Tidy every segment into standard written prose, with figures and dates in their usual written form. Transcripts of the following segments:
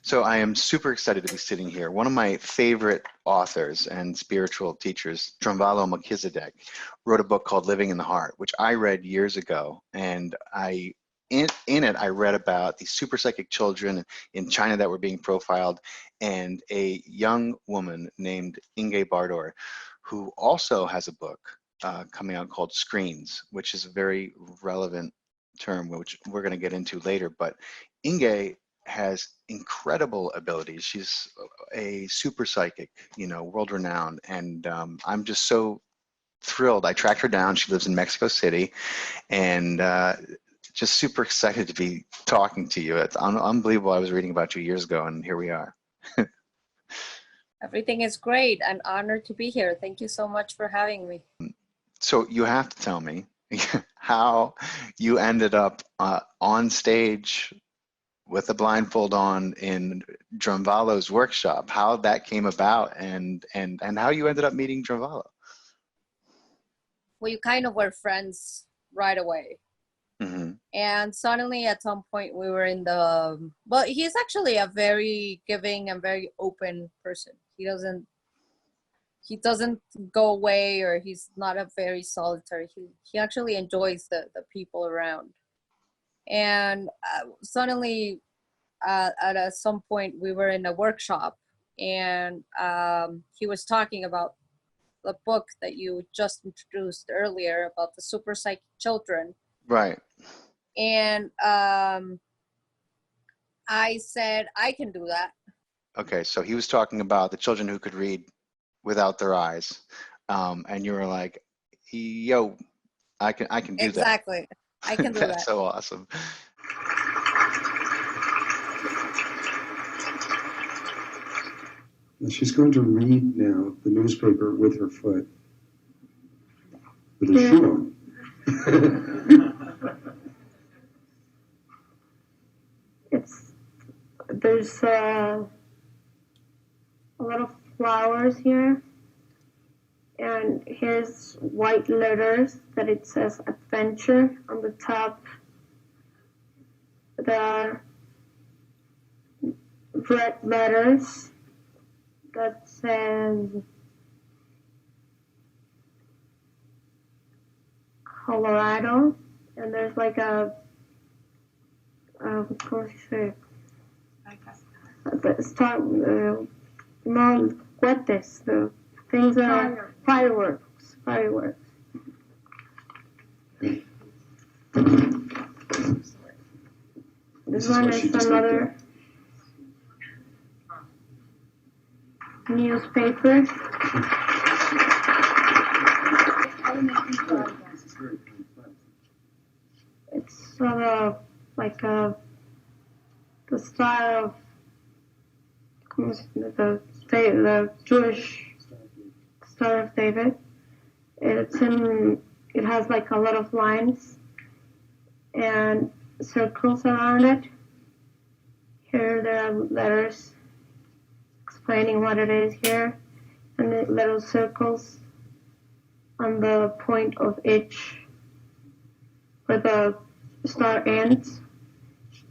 So I am super excited to be sitting here. One of my favorite authors and spiritual teachers, Drunvalo Melchizedek, wrote a book called Living in the Heart, which I read years ago. And in it, I read about these super psychic children in China that were being profiled, and a young woman named Inge Bardor, who also has a book coming out called Screens, which is a very relevant term, which we're going to get into later. But Inge has incredible abilities. She's a super psychic, you know, world renowned. And I'm just so thrilled. I tracked her down. She lives in Mexico City, and just super excited to be talking to you. It's unbelievable. I was reading about you years ago, and here we are. Everything is great. I'm honored to be here. Thank you so much for having me. So you have to tell me how you ended up on stage with a blindfold on in Drunvalo's workshop, how that came about, and how you ended up meeting Drunvalo. We kind of were friends right away. Mm-hmm. And suddenly at some point we were in the, well, he's actually a very giving and very open person. He doesn't go away, or he's not a very solitary. He actually enjoys the people around. And suddenly at some point we were in a workshop, and he was talking about the book that you just introduced earlier about the super psychic children. Right. And I said, I can do that. Okay, so he was talking about the children who could read without their eyes, and you were like, yo, I can do that. Exactly. I can do that. That's so awesome. She's going to read now the newspaper with her foot, with her shoe on. There's a lot of flowers here, and here's white letters that it says adventure on the top. There are red letters that says Colorado, and there's like a ¿cómo se dice? No, cohetes, the things that are fireworks. This one is another newspaper. It's sort of like the style of the Jewish Star of David. It has like a lot of lines and circles around it. Here there are letters explaining what it is here, and the little circles on the point of each where the star ends,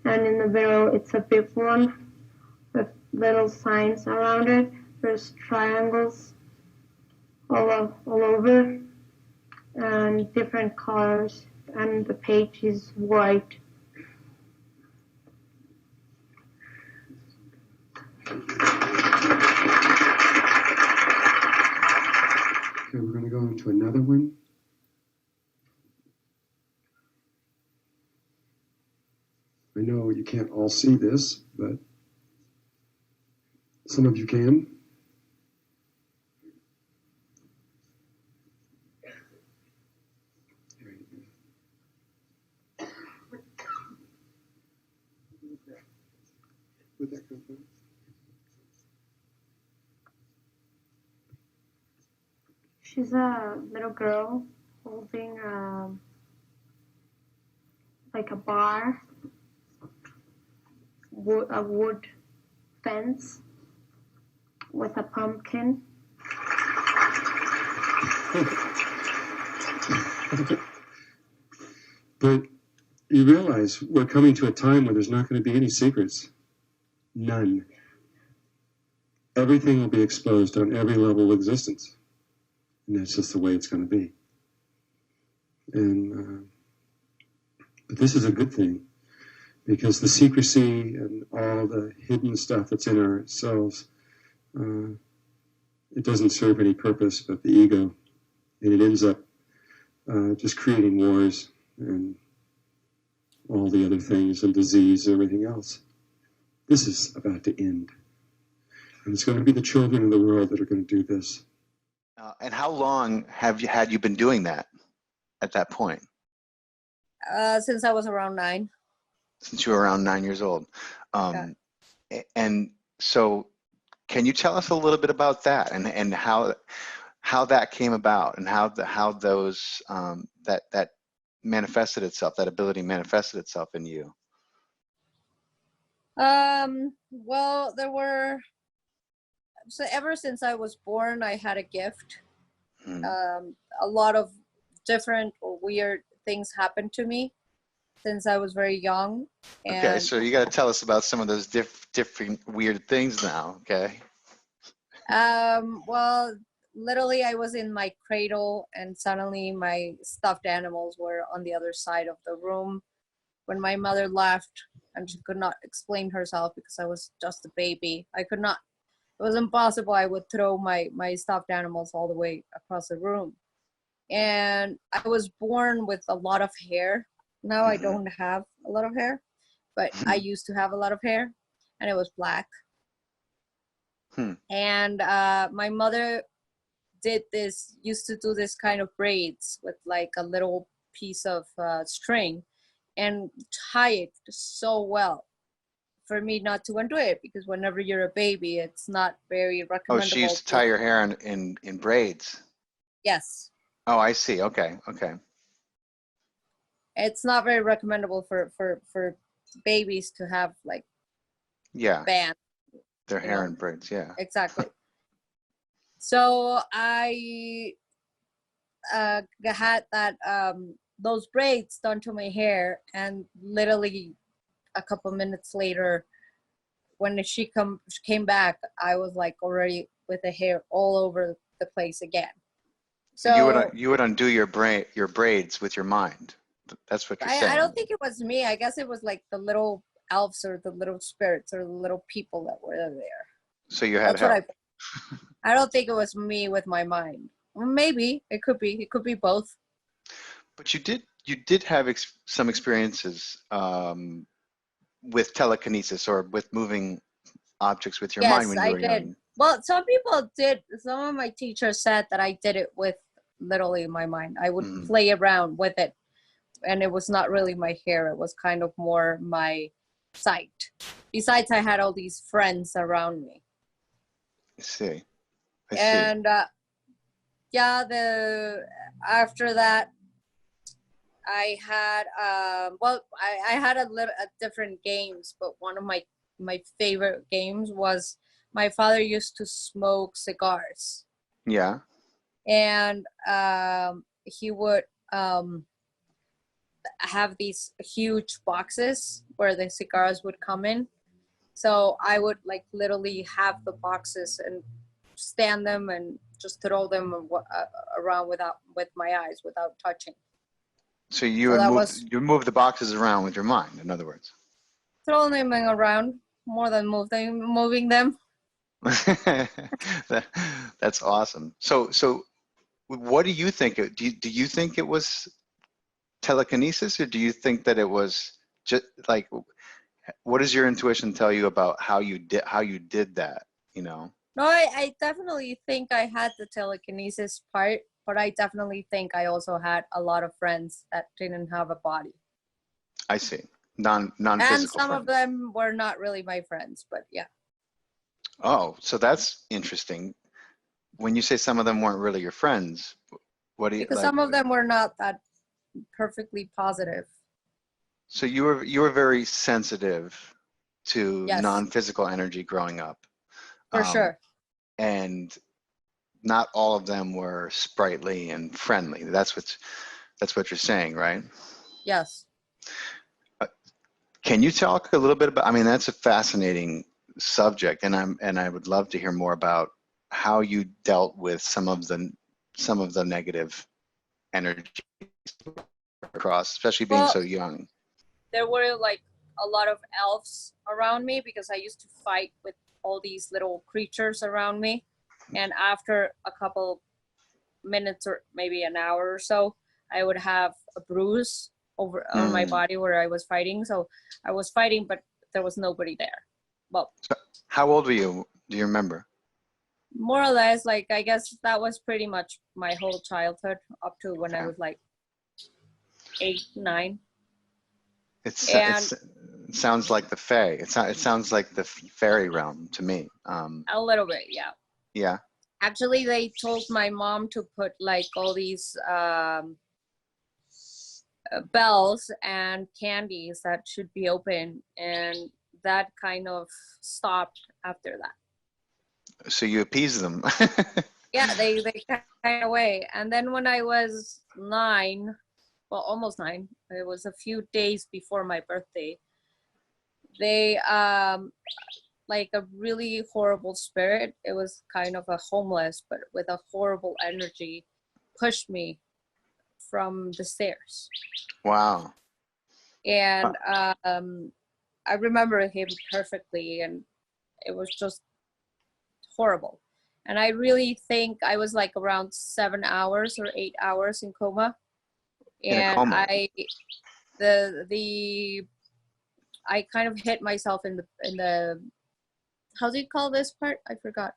and in the middle it's a big one with little signs around it. There's triangles all over and different colors, and the page is white. Okay, we're going to go into another one. I know you can't all see this, but some of you can. Where'd that come from? She's a little girl holding like a bar, a wood fence with a pumpkin. But you realize we're coming to a time where there's not going to be any secrets. None. Everything will be exposed on every level of existence. And that's just the way it's going to be. And but this is a good thing, because the secrecy and all the hidden stuff that's in ourselves, it doesn't serve any purpose but the ego. And it ends up just creating wars and all the other things, and disease and everything else. This is about to end. And it's going to be the children of the world that are going to do this. And how long had you been doing that at that point? Since I was around 9. Since you were around 9 years old. Yeah. And so can you tell us a little bit about that, and how that came about, and how those that manifested itself, that ability manifested itself in you? Well, so ever since I was born, I had a gift. A lot of different or weird things happened to me since I was very young. And Okay, so you got to tell us about some of those different weird things now, okay? well, literally I was in my cradle and suddenly my stuffed animals were on the other side of the room when my mother left, and she could not explain herself because I was just a baby. It was impossible. I would throw my stuffed animals all the way across the room. And I was born with a lot of hair. Now I don't have a lot of hair, but I used to have a lot of hair, and it was black. And my mother used to do this kind of braids with like a little piece of string and tie it so well for me not to undo it, because whenever you're a baby, it's not very recommendable. Oh, she used to tie your hair in braids. Yes. Oh, I see. Okay. It's not very recommendable for babies to have like bands. Their hair in braids, yeah. Exactly. So I had that those braids done to my hair, and literally a couple minutes later, when she came back, I was like already with the hair all over the place again. So you would undo your braids with your mind. That's what you're saying. I don't think it was me. I guess it was like the little elves or the little spirits or the little people that were there. So you had help. I don't think it was me with my mind. Maybe it could be. It could be both. But you did have some experiences with telekinesis, or with moving objects with your mind when you were young. Yes, I did. Well, some people did. Some of my teachers said that I did it with literally my mind. I would play around with it, and it was not really my hair. It was kind of more my sight. Besides, I had all these friends around me. I see. And after that, I had I had a different games, but one of my favorite games was my father used to smoke cigars. Yeah. And he would have these huge boxes where the cigars would come in. So I would like literally have the boxes and stand them and just throw them around with my eyes without touching. So you would move the boxes around with your mind, in other words. Throwing them around more than moving them. That's awesome. So what do you think? Do you think it was telekinesis, or do you think that it was just like, what does your intuition tell you about how you did that, you know? No, I definitely think I had the telekinesis part, but I definitely think I also had a lot of friends that didn't have a body. I see. Non-physical And some friends. of them were not really my friends, but yeah. Oh, so that's interesting. When you say some of them weren't really your friends, what do you? Because some of them were not that perfectly positive. So you were very sensitive to non-physical energy growing up. For sure. And not all of them were sprightly and friendly. That's what you're saying, right? Yes. Can you talk a little bit about? I mean, that's a fascinating subject, and I would love to hear more about how you dealt with some of the negative energy across, especially being Well, so young. there were like a lot of elves around me because I used to fight with all these little creatures around me. And after a couple minutes or maybe an hour or so, I would have a bruise over on my body where I was fighting. So I was fighting, but there was nobody there. Well, So how old were you? Do you remember? more or less, like, I guess that was pretty much my whole childhood up to when I was like 8, 9. It And sounds like the fae. It sounds like the fairy realm to me. a little bit, yeah. Yeah. Actually, they told my mom to put like all these bells and candies that should be open, and that kind of stopped after that. So you appease them. Yeah, they kind of away. And then when I was 9, well, almost 9, it was a few days before my birthday, they like a really horrible spirit, it was kind of a homeless but with a horrible energy, pushed me from the stairs. Wow. And I remember him perfectly, and it was just horrible. And I really think I was like around 7 hours or 8 hours in coma. In a And coma. I kind of hit myself in the how do you call this part? I forgot.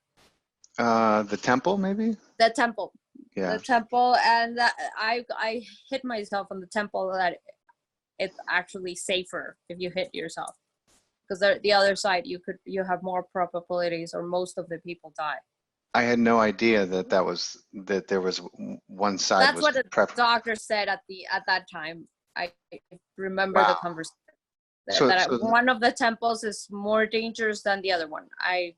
The temple, maybe? The temple. Yeah. The temple, and that I hit myself on the temple, that it's actually safer if you hit yourself, because the other side you have more probabilities, or most of the people die. I had no idea that there was one side. That's was what the doctor said at that time. I remember the conversation. So one of the temples is more dangerous than the other one. I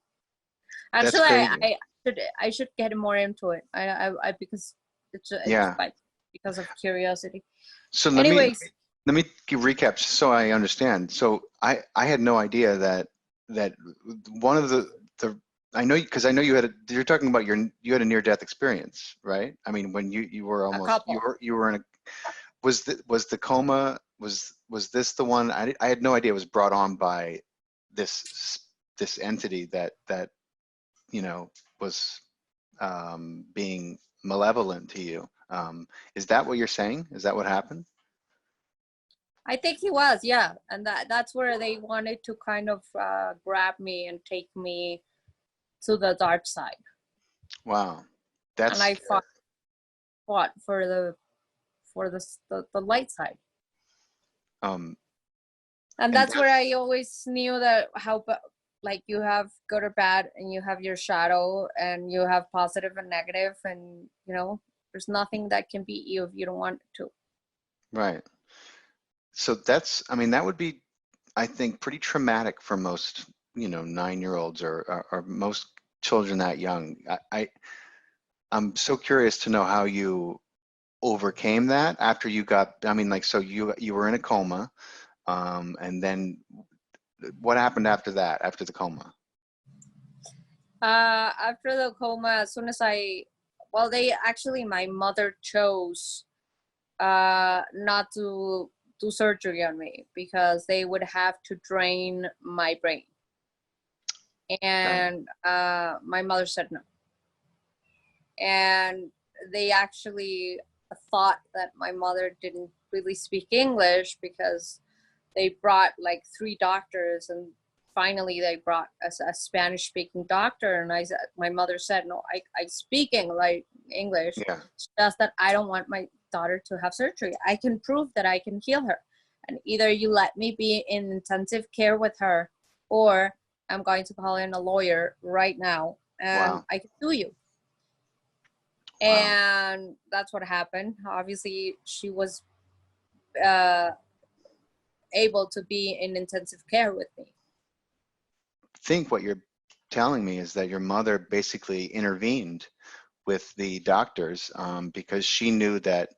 should get more into it. I because it's like, because of curiosity. So anyways, let me recap so I understand. So I had no idea that one of the I know, because I know you're talking about you had a near-death experience, right? I mean, when you were almost you were in a was the coma, was this the one? I had no idea it was brought on by this entity that was being malevolent to you. Is that what you're saying? Is that what happened? I think he was, yeah. And that's where they wanted to kind of grab me and take me to the dark side. Wow. And I fought for the light side. And that's where I always knew that how, like, you have good or bad, and you have your shadow, and you have positive and negative, and there's nothing that can beat you if you don't want to. Right. So that would be, I think, pretty traumatic for most 9-year-olds or most children that young. I'm so curious to know how you overcame that after you got, so you were in a coma, and then what happened after that, after the coma? After the coma, as soon as my mother chose not to do surgery on me, because they would have to drain my brain. And my mother said no. And they actually thought that my mother didn't really speak English, because they brought like 3 doctors, and finally they brought a Spanish-speaking doctor. And my mother said, no, I speak English. Yeah. It's just that I don't want my daughter to have surgery. I can prove that I can heal her. And either you let me be in intensive care with her, or I'm going to call in a lawyer right now, and I can sue you. Wow. And that's what happened. Obviously, she was able to be in intensive care with me. I think what you're telling me is that your mother basically intervened with the doctors, because she knew that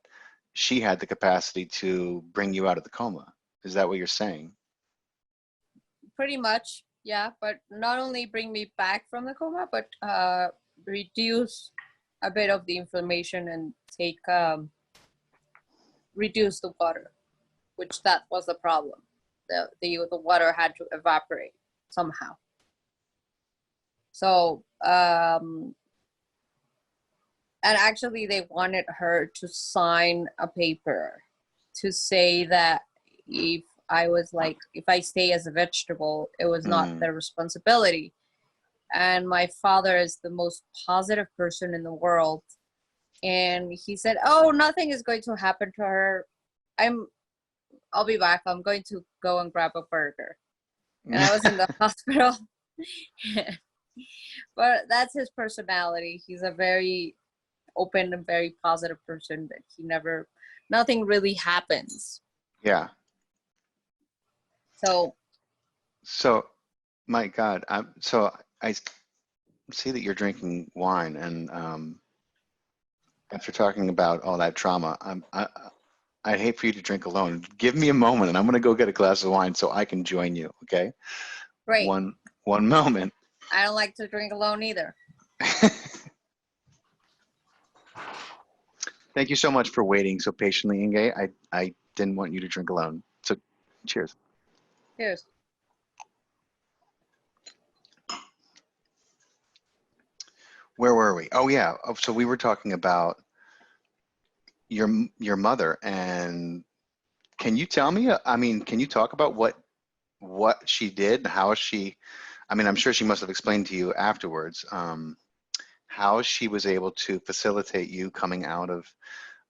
she had the capacity to bring you out of the coma. Is that what you're saying? Pretty much. Yeah, but not only bring me back from the coma, but reduce a bit of the inflammation and take reduce the water, which that was the problem. The water had to evaporate somehow. So and actually they wanted her to sign a paper to say that if I stay as a vegetable, it was not their responsibility. And my father is the most positive person in the world. And he said, oh, nothing is going to happen to her. I'll be back. I'm going to go and grab a burger. And I was in the hospital. But that's his personality. He's a very open and very positive person that nothing really happens. Yeah. So my God, I see that you're drinking wine, and after talking about all that trauma, I'd hate for you to drink alone. Give me a moment, and I'm going to go get a glass of wine so I can join you. Okay. great. One moment. I don't like to drink alone either. Thank you so much for waiting so patiently, Inge. I didn't want you to drink alone. So, cheers. Cheers. Where were we? Oh yeah. So we were talking about your mother, and can you tell me? I mean, can you talk about what she did? How she? I mean, I'm sure she must have explained to you afterwards how she was able to facilitate you coming out of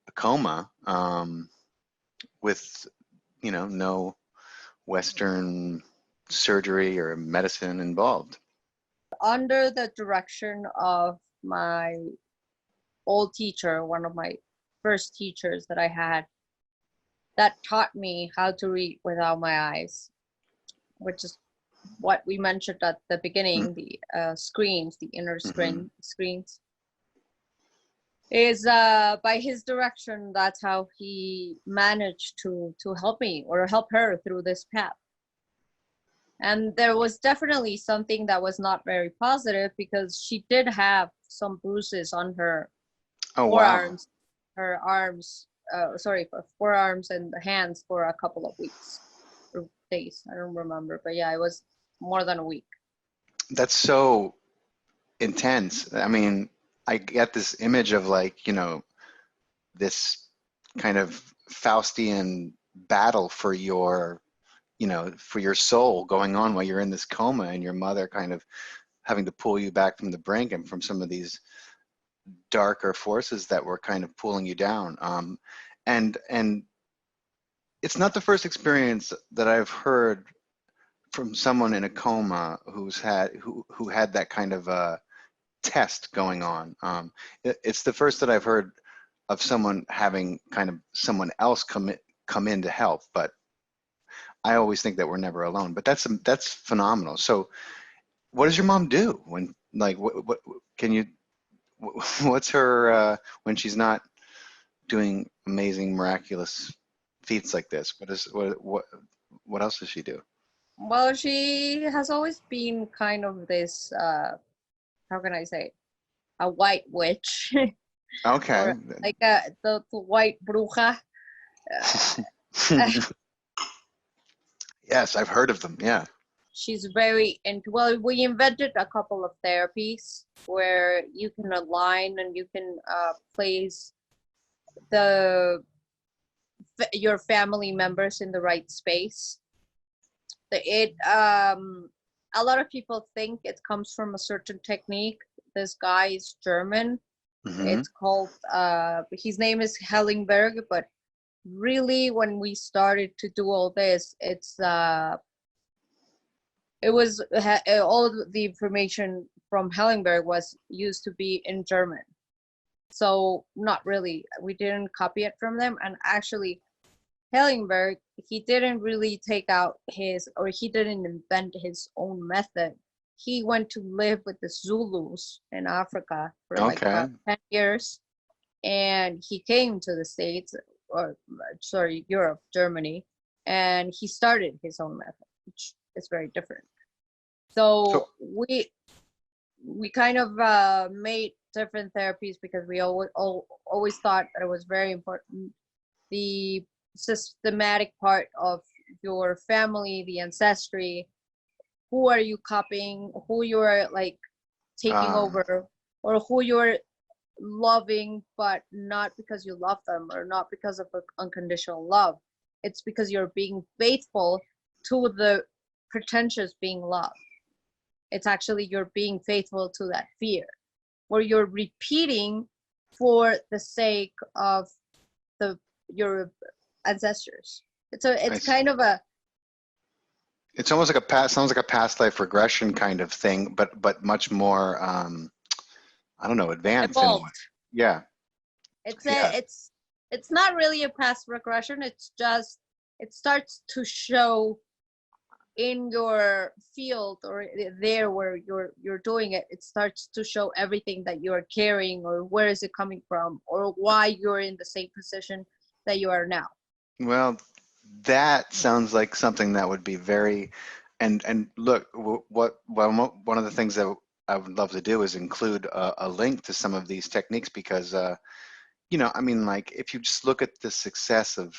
a coma with, no Western surgery or medicine involved. Under the direction of my old teacher, one of my first teachers that I had, that taught me how to read without my eyes, which is what we mentioned at the beginning, the screens, the inner screens. Is by his direction, that's how he managed to help me or help her through this path. And there was definitely something that was not very positive because she did have some bruises on her forearms, her arms, forearms and the hands for a couple of weeks or days. I don't remember, but yeah, it was more than a week. That's so intense. I mean, I get this image of this kind of Faustian battle for your soul going on while you're in this coma, and your mother kind of having to pull you back from the brink and from some of these darker forces that were kind of pulling you down. And it's not the first experience that I've heard from someone in a coma who had that kind of test going on. It's the first that I've heard of someone having kind of someone else come in to help, but I always think that we're never alone. But that's phenomenal. So what does your mom do when, what can you, what's her when she's not doing amazing miraculous feats like this? What else does she do? Well, she has always been kind of this how can I say, a white witch. Okay. Or like the white bruja. Yes, I've heard of them. Yeah. She's very into, well, we invented a couple of therapies where you can align and you can place your family members in the right space. A lot of people think it comes from a certain technique. This guy is German. It's called his name is Hellingberg, but really when we started to do all this, all of the information from Hellingberg was used to be in German. So not really, we didn't copy it from them. And actually Hellingberg, he didn't really he didn't invent his own method. He went to live with the Zulus in Africa for like about 10 years. And he came to the States, Europe, Germany, and he started his own method, which is very different. So we kind of made different therapies because we always thought that it was very important. The systematic part of your family, the ancestry, who are you copying, who you're like taking over, or who you're loving, but not because you love them or not because of unconditional love. It's because you're being faithful to the pretentious being loved. It's actually you're being faithful to that fear, or you're repeating for the sake of your ancestors. It's kind of a. It's almost like sounds like a past life regression kind of thing, but much more, I don't know, advanced. Evolved. Yeah. It's not really a past regression. It's just, it starts to show in your field or there where you're doing it. It starts to show everything that you're carrying, or where is it coming from, or why you're in the same position that you are now. Well, that sounds like something that would be very, and look, one of the things that I would love to do is include a link to some of these techniques, because you know, I mean, like, if you just look at the success of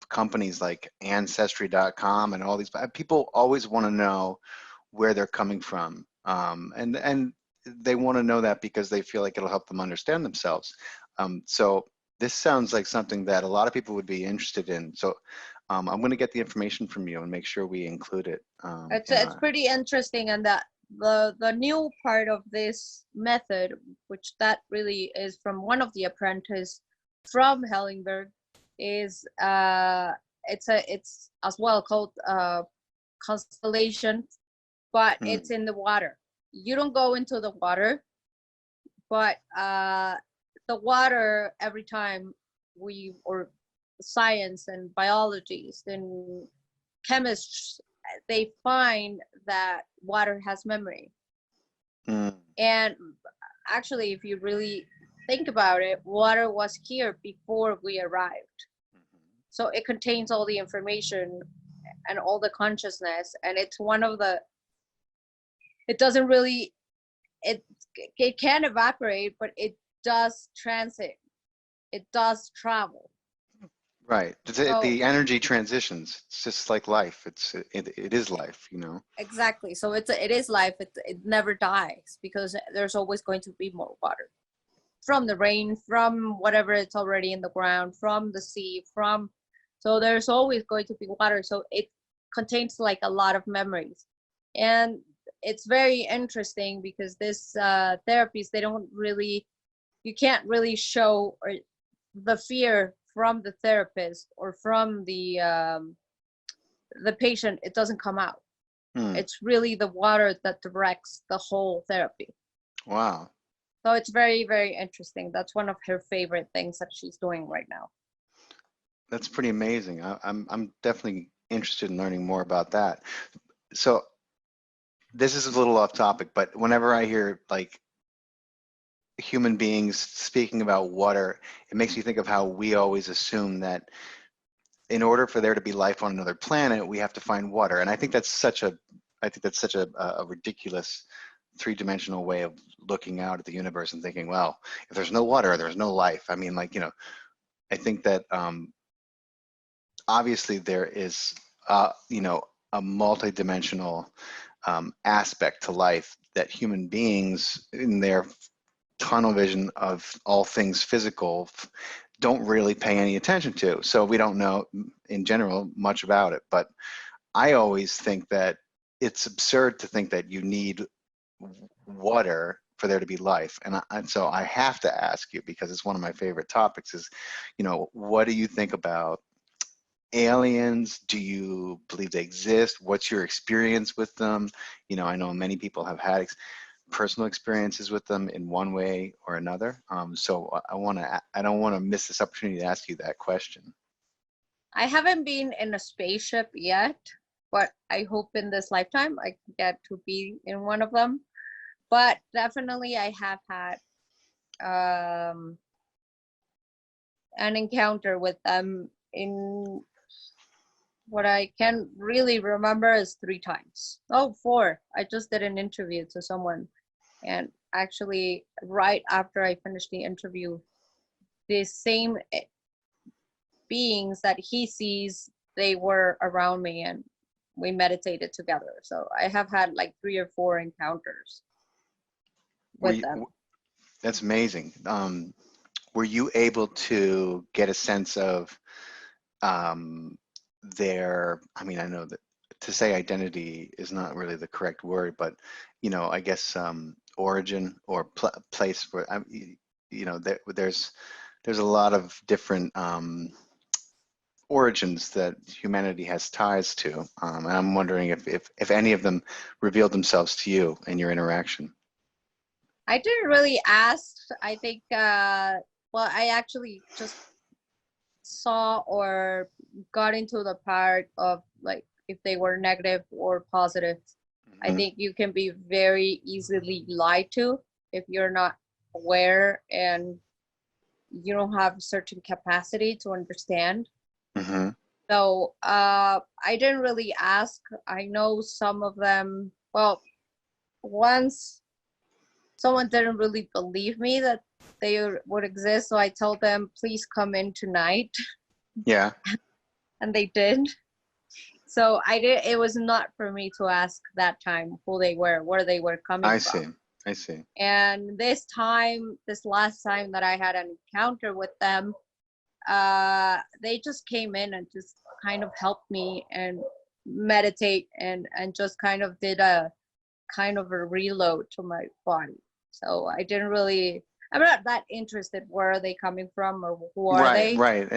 companies like Ancestry.com and all these, people always want to know where they're coming from, and they want to know that because they feel like it'll help them understand themselves. So this sounds like something that a lot of people would be interested in. So I'm going to get the information from you and make sure we include it. It's pretty interesting, and that the new part of this method, which that really is from one of the apprentices from Hellingberg, is it's as well called constellation, but it's in the water. You don't go into the water, but the water, every time or science and biologists and chemists, they find that water has memory. And actually, if you really think about it, water was here before we arrived. So it contains all the information and all the consciousness, and it's one of the, it doesn't really, it can evaporate, but it does transit, it does travel. Right. The energy transitions. It's just like life. It is life, you know. Exactly. So it is life. It never dies, because there's always going to be more water from the rain, from whatever it's already in the ground, from the sea, so there's always going to be water. So it contains like a lot of memories, and it's very interesting because this therapies, you can't really show the fear from the therapist or from the patient. It doesn't come out. It's really the water that directs the whole therapy. Wow. So it's very, very interesting. That's one of her favorite things that she's doing right now. That's pretty amazing. I'm definitely interested in learning more about that. So this is a little off topic, but whenever I hear like human beings speaking about water, it makes me think of how we always assume that in order for there to be life on another planet, we have to find water. And I think that's such a ridiculous three-dimensional way of looking out at the universe and thinking, well, if there's no water, there's no life. I mean, like, you know, I think that obviously there is, you know, a multi-dimensional aspect to life that human beings, in their tunnel vision of all things physical, don't really pay any attention to. So we don't know in general much about it. But I always think that it's absurd to think that you need water for there to be life. And so I have to ask you, because it's one of my favorite topics, is, you know, what do you think about aliens? Do you believe they exist? What's your experience with them? You know, I know many people have had personal experiences with them in one way or another. So I don't want to miss this opportunity to ask you that question. I haven't been in a spaceship yet, but I hope in this lifetime I get to be in one of them. But definitely I have had an encounter with them what I can really remember is 3 times. Oh, 4. I just did an interview to someone, and actually right after I finished the interview, the same beings that he sees, they were around me and we meditated together. So I have had like 3 or 4 encounters with them. That's amazing. Were you able to get a sense of their, I mean, I know that to say identity is not really the correct word, but, you know, I guess origin or place where, you know, there's a lot of different origins that humanity has ties to. And I'm wondering if any of them revealed themselves to you in your interaction. I didn't really ask. I think, well, I actually just saw or got into the part of like if they were negative or positive. I think you can be very easily lied to if you're not aware and you don't have a certain capacity to understand. So I didn't really ask. I know some of them, well, once someone didn't really believe me that they would exist, so I told them, please come in tonight. Yeah. And they did. So it was not for me to ask that time who they were, where they were coming from. I see. And this last time that I had an encounter with them, they just came in and just kind of helped me and meditate and just kind of did a kind of a reload to my body. So I didn't really, I'm not that interested where are they coming from or who are they. Right.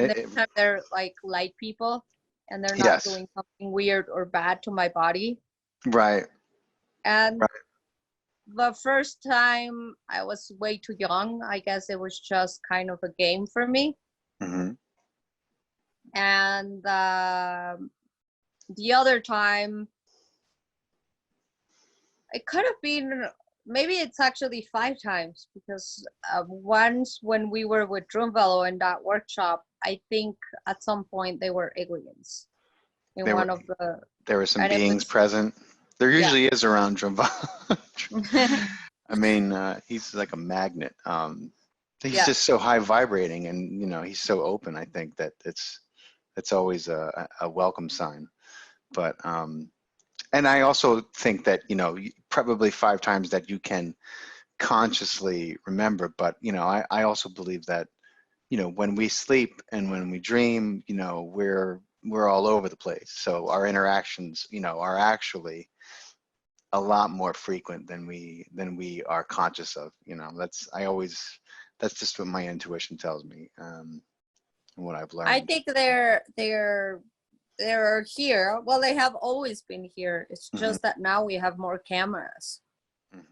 They're like light people and they're not doing something weird or bad to my body. Right. And the first time I was way too young. I guess it was just kind of a game for me. And the other time, it could have been, maybe it's actually 5 times, because once when we were with Drunvalo in that workshop, I think at some point they were aliens. There were some beings present. There usually is around Drunvalo. I mean, he's like a magnet. He's just so high vibrating, and you know, he's so open. I think that it's always a welcome sign. But and I also think that, you know, probably 5 times that you can consciously remember. But you know, I also believe that, you know, when we sleep and when we dream, you know, we're all over the place. So our interactions, you know, are actually a lot more frequent than we are conscious of. You know, that's just what my intuition tells me, and what I've learned. I think they're here. Well, they have always been here. It's just that now we have more cameras,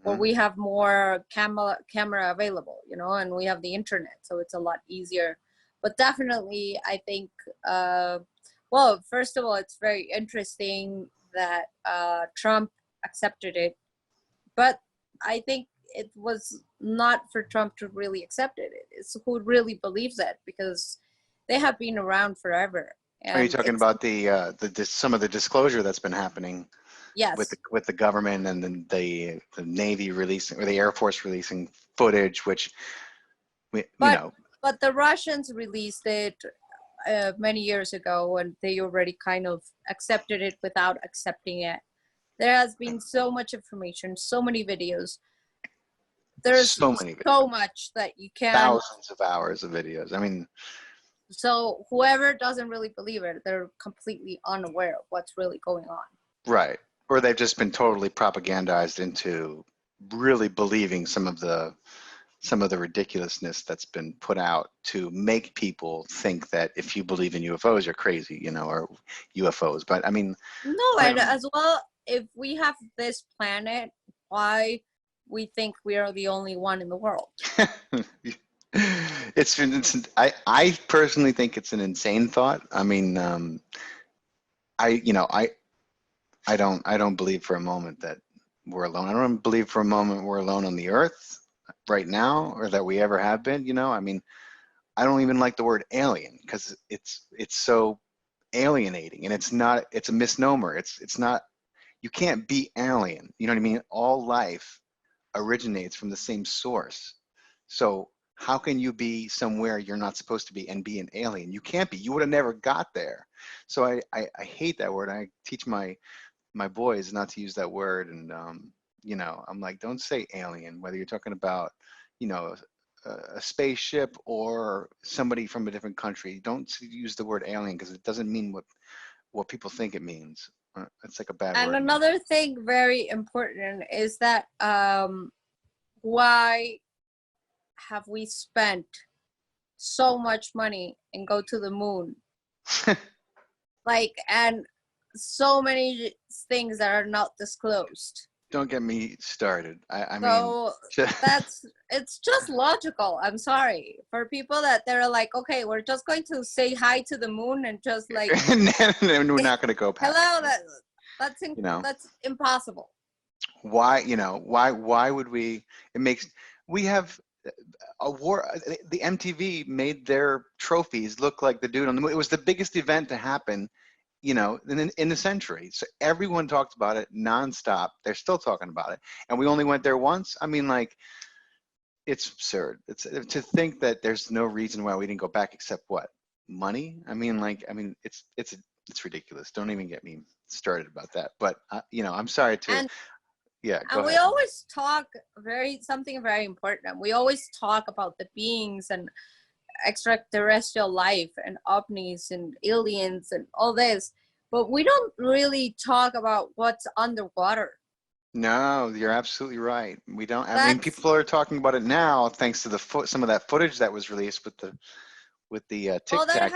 or we have more camera available, you know, and we have the internet, so it's a lot easier. But definitely, I think, well, first of all, it's very interesting that Trump accepted it, but I think it was not for Trump to really accept it. It's who really believes it, because they have been around forever. And are you talking about some of the disclosure that's been happening? Yes. With the government and then the Navy releasing, or the Air Force releasing footage, which you know. But the Russians released it many years ago, and they already kind of accepted it without accepting it. There has been so much information, so many videos. There's so much that you can. Thousands of hours of videos. I mean. So whoever doesn't really believe it, they're completely unaware of what's really going on. Right. Or they've just been totally propagandized into really believing some of the ridiculousness that's been put out to make people think that if you believe in UFOs, you're crazy, you know, or UFOs. But I mean. No, and as well, if we have this planet, why we think we are the only one in the world? I personally think it's an insane thought. I mean, I don't believe for a moment that we're alone. I don't believe for a moment we're alone on the earth right now, or that we ever have been. You know, I mean, I don't even like the word alien, because it's so alienating, and it's not, it's a misnomer. It's not, you can't be alien. You know what I mean? All life originates from the same source. So how can you be somewhere you're not supposed to be and be an alien? You can't be. You would have never got there. So I hate that word. I teach my boys not to use that word. And you know, I'm like, don't say alien, whether you're talking about, you know, a spaceship or somebody from a different country. Don't use the word alien, because it doesn't mean what people think it means. It's like a bad And word. another thing very important is that why have we spent so much money and go to the moon? Like, and so many things that are not disclosed. Don't get me started. I So mean, it's just logical. I'm sorry for people that they're like, okay, we're just going to say hi to the moon and just like, and we're not going to go past. hello. You know, That's impossible. why? You know, why would we? It makes, we have a war. The MTV made their trophies look like the dude on the moon. It was the biggest event to happen, you know, in the century. So everyone talked about it nonstop. They're still talking about it, and we only went there once. I mean, like, it's absurd. It's to think that there's no reason why we didn't go back except what? Money? I mean, like, I mean, it's ridiculous. Don't even get me started about that. But you know, I'm sorry to. And Yeah, go we ahead. always talk something very important. We always talk about the beings and extraterrestrial life and ovnis and aliens and all this, but we don't really talk about what's underwater. No, you're absolutely right. We don't. I mean, That's people are talking about it now, thanks to the some of that footage that was released with the Tic well, Tac.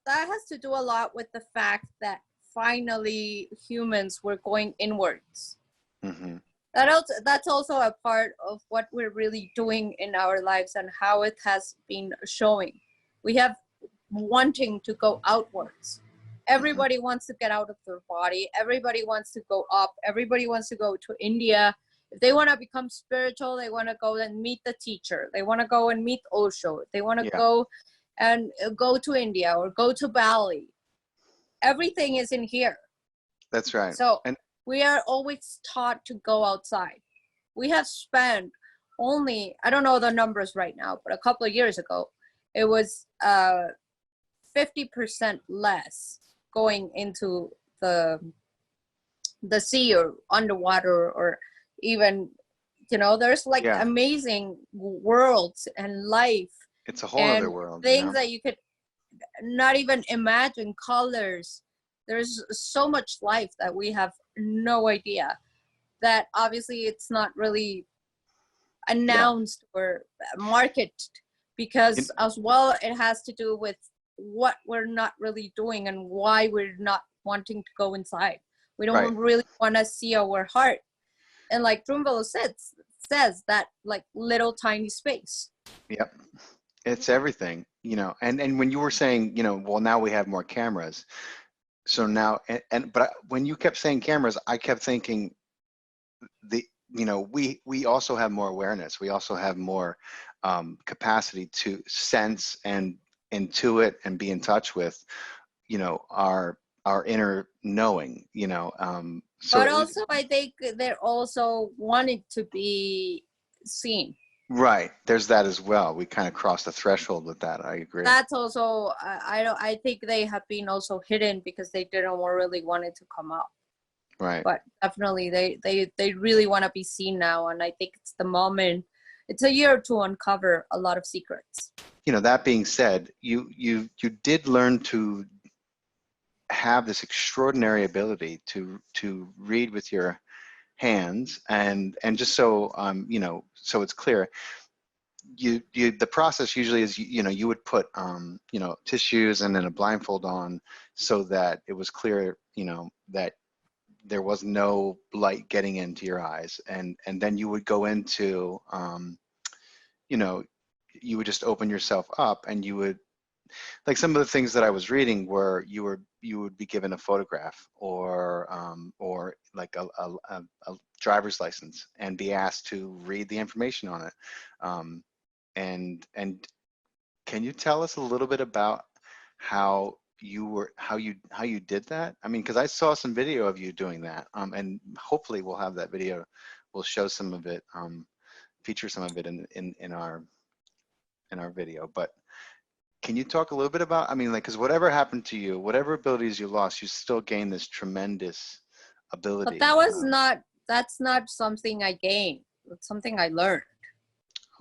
that has to do a lot with the fact that finally humans were going inwards. Mm-hmm. That's also a part of what we're really doing in our lives and how it has been showing. We have wanting to go outwards. Everybody wants to get out of their body. Everybody wants to go up. Everybody wants to go to India. If they want to become spiritual, they want to go and meet the teacher. They want to go and meet Osho. They want to go and go to India or go to Bali. Everything is in here. That's right. So And we are always taught to go outside. We have spent only, I don't know the numbers right now, but a couple of years ago, it was 50% less going into the sea or underwater, or even, you know, there's like amazing worlds and life. It's a whole and other world. Things, you know? that you could not even imagine, colors. There's so much life that we have no idea, that obviously it's not really announced or marketed, because as well it has to do with what we're not really doing and why we're not wanting to go inside. We don't really want to see our heart, and like Drunvalo says that, like, little tiny space. Yep, it's everything, you know. And when you were saying, you know, well, now we have more cameras, so now but when you kept saying cameras, I kept thinking you know, we also have more awareness. We also have more capacity to sense and intuit and be in touch with, you know, our inner knowing, you know. So but also I think they're also wanting to be seen. Right, there's that as well. We kind of crossed the threshold with that. I agree. That's also, I think they have been also hidden because they didn't really want it to come out. Right. But definitely they really want to be seen now, and I think it's the moment. It's a year to uncover a lot of secrets. You know, that being said, you did learn to have this extraordinary ability to read with your hands, and just so you know, so it's clear, the process usually is, you know, you would put you know, tissues and then a blindfold on so that it was clear, you know, that there was no light getting into your eyes, and then you would go into you know, you would just open yourself up, and you would, like, some of the things that I was reading were you would be given a photograph or like a driver's license and be asked to read the information on it. And can you tell us a little bit about how how you did that? I mean, because I saw some video of you doing that, and hopefully we'll have that video. We'll show some of it, feature some of it in our video. But can you talk a little bit about? I mean, like, because whatever happened to you, whatever abilities you lost, you still gained this tremendous ability. But that's not something I gained. It's something I learned.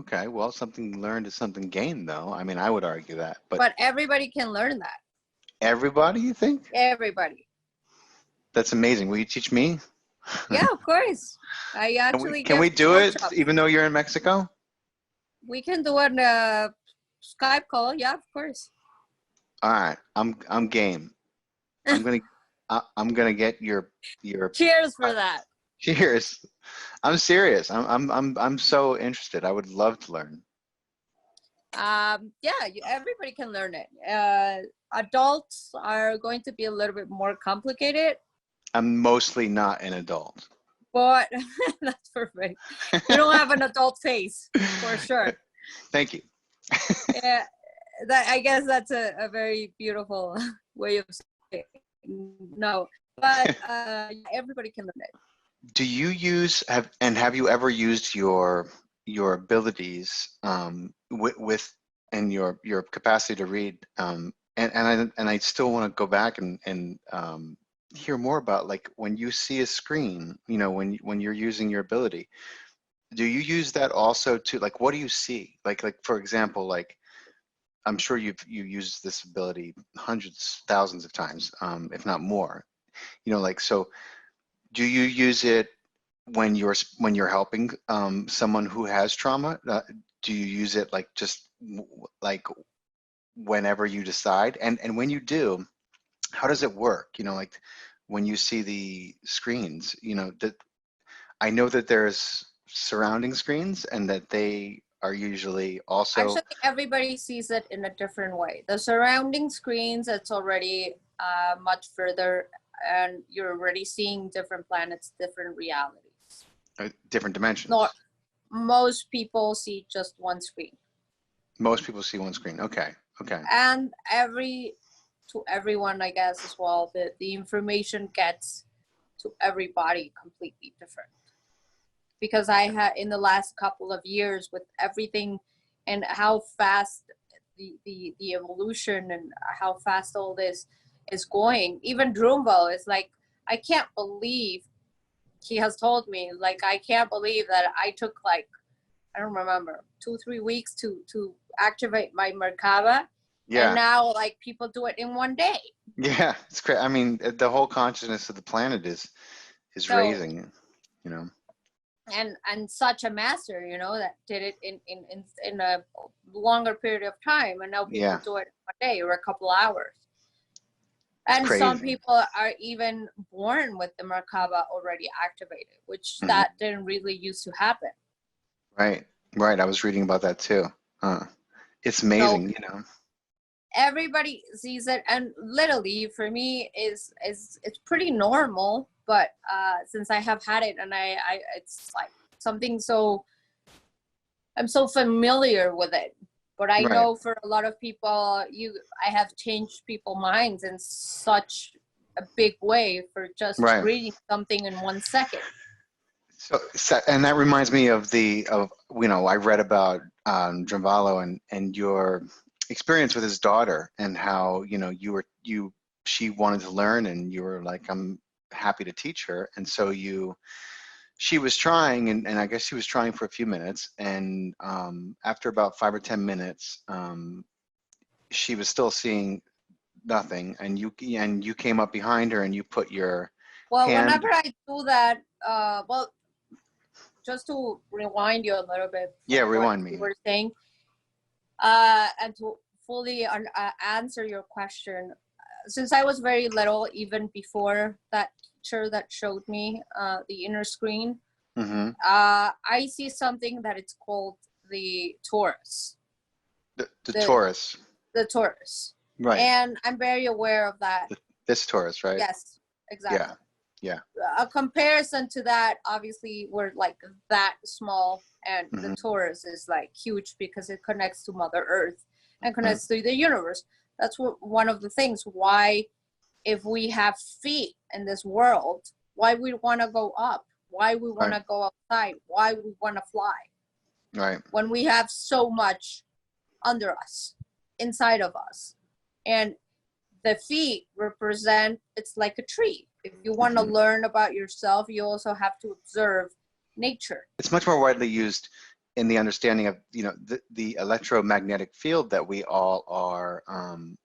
Okay, well, something learned is something gained, though. I mean, I would argue that, but everybody can learn that. Everybody, you think? Everybody. That's amazing. Will you teach me? Yeah, of course. I actually can we do it even though you're in Mexico? We can do it on a Skype call. Yeah, of course. All right, I'm game. I'm gonna get your. Cheers for that. Cheers. I'm serious. I'm so interested. I would love to learn. Yeah, everybody can learn it. Adults are going to be a little bit more complicated. I'm mostly not an adult. But that's perfect. You don't have an adult face, for sure. Thank you. Yeah, I guess that's a very beautiful way of saying no. But everybody can learn it. Do you have you ever used your abilities with and your capacity to read? And I still want to go back and hear more about, like, when you see a screen, you know, when you're using your ability, do you use that also to, like, what do you see? Like for example, like, I'm sure you used this ability hundreds, thousands of times, if not more. You know, like, so do you use it when you're helping someone who has trauma? Do you use it like just like whenever you decide? And when you do, how does it work? You know, like when you see the screens, you know, that I know that there's surrounding screens and that they are usually also. Actually, everybody sees it in a different way. The surrounding screens, it's already much further, and you're already seeing different planets, different realities. Different dimensions. No, most people see just one screen. Most people see one screen. Okay. And to everyone, I guess, as well, the information gets to everybody completely different. Because I had, in the last couple of years, with everything and how fast the evolution and how fast all this is going, even Drunvalo is like, I can't believe, he has told me, like, I can't believe that I took, like, I don't remember, 2-3 weeks to activate my Merkaba. Yeah. And now, like, people do it in one day. Yeah, it's great. I mean, the whole consciousness of the planet is raising, you know. And such a master, you know, that did it in a longer period of time, and now people do it in one day or a couple hours. And some people are even born with the Merkaba already activated, which that didn't really used to happen. Right. I was reading about that too. It's amazing, so, you know. Everybody sees it, and literally for me it's pretty normal. But since I have had it, and I it's like something so, I'm so familiar with it. But I know for a lot of people, I have changed people's minds in such a big way for just reading something in 1 second. So, and that reminds me of you know, I read about Drunvalo and your experience with his daughter, and how, you know, she wanted to learn, and you were like, I'm happy to teach her. And so she was trying, and I guess she was trying for a few minutes, and after about 5 or 10 minutes, she was still seeing nothing, and you came up behind her and you put your hand. Whenever I do that, just to rewind you a little bit. Yeah, rewind me. You were saying, and to fully answer your question, since I was very little, even before that teacher that showed me the inner screen, I see something that it's called the Taurus. The Taurus. The Taurus. Right. And I'm very aware of that. This Taurus, right? Yes, exactly. Yeah. A comparison to that, obviously, we're like that small, and the Taurus is like huge because it connects to Mother Earth and connects to the universe. That's one of the things why, if we have feet in this world, why we want to go up, why we want to go outside, why we want to fly. Right. When we have so much under us, inside of us. And the feet represent, it's like a tree. If you want to learn about yourself, you also have to observe nature. It's much more widely used in the understanding of, you know, the electromagnetic field that we all are,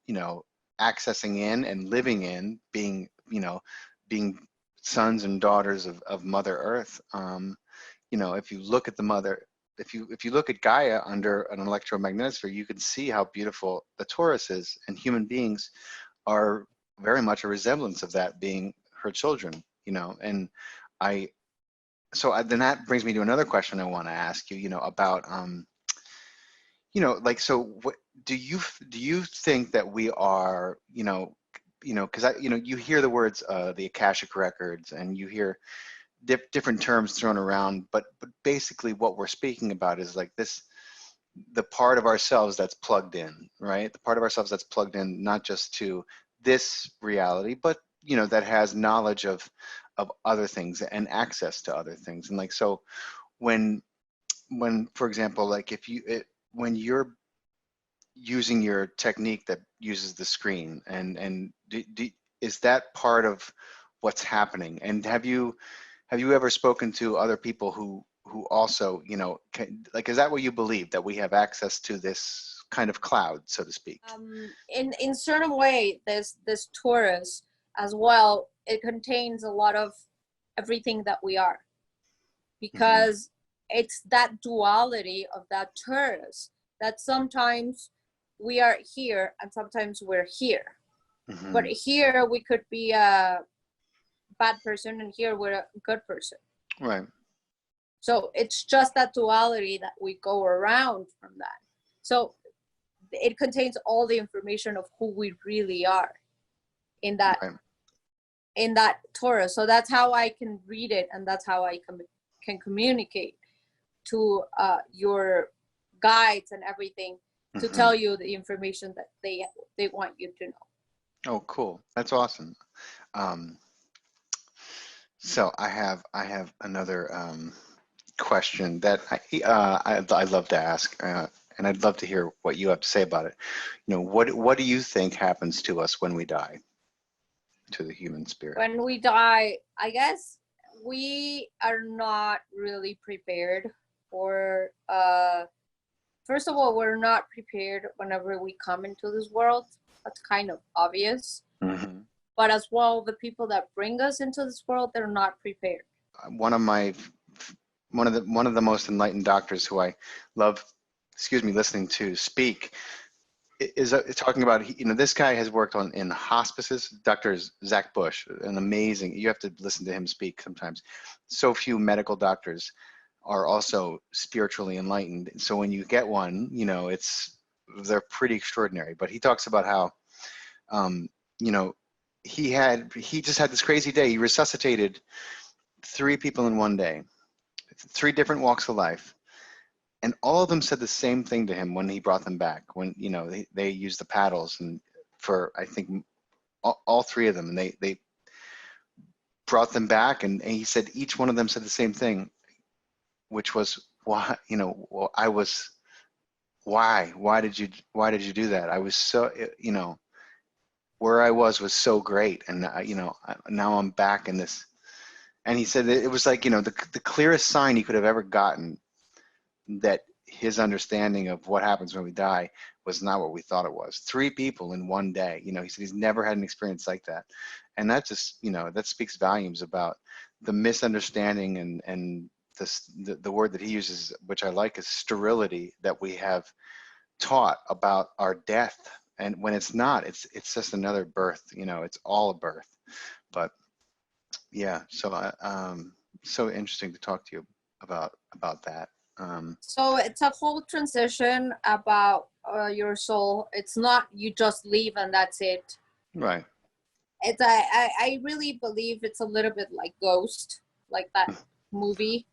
you know, accessing in and living in, being, you know, being sons and daughters of Mother Earth. You know, if you look at the mother, if you look at Gaia under an electromagnetic sphere, you can see how beautiful the Taurus is, and human beings are very much a resemblance of that, being her children, you know. And then that brings me to another question I want to ask you, you know, about, you know, like, so what do you think that we are, you know, because you know, you hear the words, the Akashic records, and you hear different terms thrown around, but basically what we're speaking about is like this, the part of ourselves that's plugged in, right? The part of ourselves that's plugged in, not just to this reality, but, you know, that has knowledge of other things and access to other things. And like, so when for example, like when you're using your technique that uses the screen, and is that part of what's happening? And have you ever spoken to other people who also, you know, like, is that what you believe, that we have access to this kind of cloud, so to speak? In certain way, this Taurus as well, it contains a lot of everything that we are, because it's that duality of that Taurus that sometimes we are here and sometimes we're here. But here we could be a bad person, and here we're a good person. Right. So it's just that duality that we go around from that. So it contains all the information of who we really are in that in that Taurus. So that's how I can read it, and that's how I can communicate to your guides and everything, to tell you the information that they want you to know. Oh, cool. That's awesome. So I have another question that I'd love to ask, and I'd love to hear what you have to say about it. You know, what do you think happens to us when we die, to the human spirit? When we die, I guess we are not really prepared for. First of all, we're not prepared whenever we come into this world. That's kind of obvious. But as well, the people that bring us into this world, they're not prepared. One of the most enlightened doctors who I love, listening to speak, is talking about, you know, this guy has worked in hospices. Dr. Zach Bush, an amazing, you have to listen to him speak sometimes. So few medical doctors are also spiritually enlightened. So when you get one, you know, they're pretty extraordinary. But he talks about how, you know, he just had this crazy day. He resuscitated 3 people in one day, 3 different walks of life. And all of them said the same thing to him when he brought them back, when, you know, they used the paddles, and for, I think, all 3 of them, and they brought them back, and he said each one of them said the same thing, which was, why, you know, well, why did you do that? I was so, you know, where I was so great, and you know, now I'm back in this. And he said that it was like, you know, the clearest sign he could have ever gotten that his understanding of what happens when we die was not what we thought it was. 3 people in one day, you know, he said he's never had an experience like that. And that just, you know, that speaks volumes about the misunderstanding and the word that he uses, which I like, is sterility, that we have taught about our death. And when it's not, it's just another birth, you know, it's all a birth. But yeah, so so interesting to talk to you about that. So it's a whole transition about your soul. It's not you just leave and that's it. Right. It's I really believe it's a little bit like Ghost, like that movie.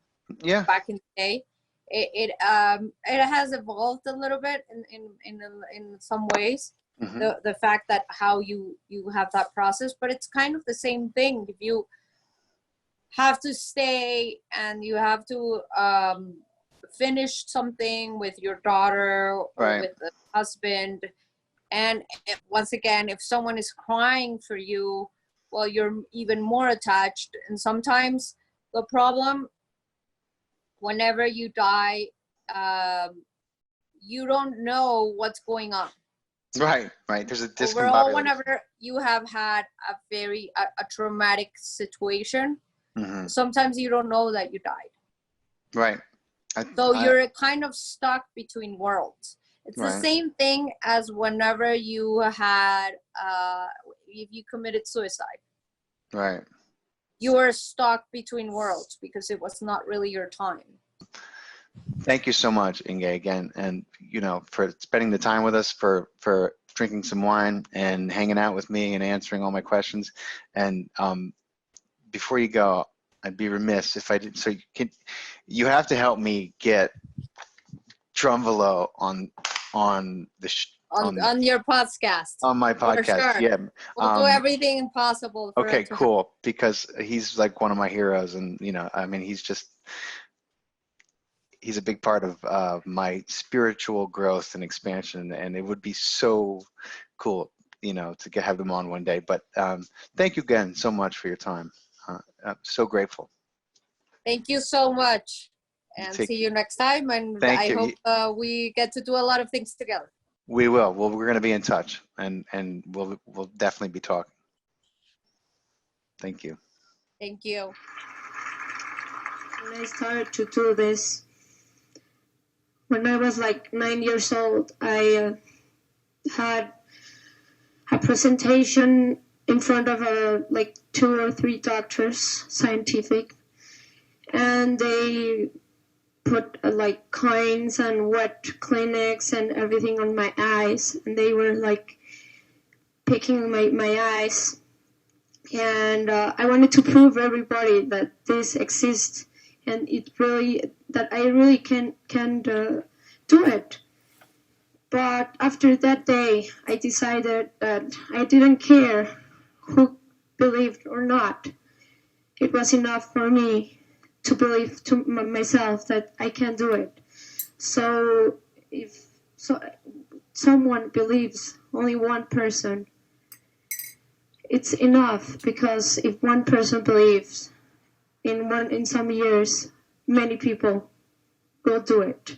Yeah. Back in the day, it has evolved a little bit in some ways, Mhm. the fact that how you have that process, but it's kind of the same thing. If you have to stay and you have to finish something with your daughter or Right. with the husband, and once again, if someone is crying for you, well, you're even more attached. And sometimes the problem, whenever you die, you don't know what's going on. Right. There's a Overall, discombobulation. whenever you have had a traumatic situation, Mhm. sometimes you don't know that you died. Right. So you're kind of stuck between worlds. It's the Right. same thing as whenever you had, if you committed suicide. Right. You were stuck between worlds because it was not really your time. Thank you so much, Inge, again, and for spending the time with us, for drinking some wine and hanging out with me and answering all my questions. And before you go, I'd be remiss if I didn't. So you have to help me get Drunvalo on your podcast. on my podcast. Sure. Yeah, We'll do everything possible. Okay, cool. Because he's like one of my heroes, and I mean, he's a big part of my spiritual growth and expansion, and it would be so cool, to have him on one day. But thank you again so much for your time. I'm so grateful. Thank you so much, and see you next time. And I hope we get to do a lot of things together. We will. Well, we're going to be in touch, and we'll definitely be talking. Thank you. Thank you. When I started to do this, when I was like 9 years old, I had a presentation in front of like 2 or 3 doctors, scientific, and they put like coins and wet Kleenex and everything on my eyes, and they were like picking my eyes, and I wanted to prove everybody that this exists, and that I really can do it. But after that day, I decided that I didn't care who believed or not. It was enough for me to believe to myself that I can do it. So if someone believes, only one person, it's enough, because if one person believes, in some years, many people will do it.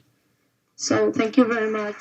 So thank you very much.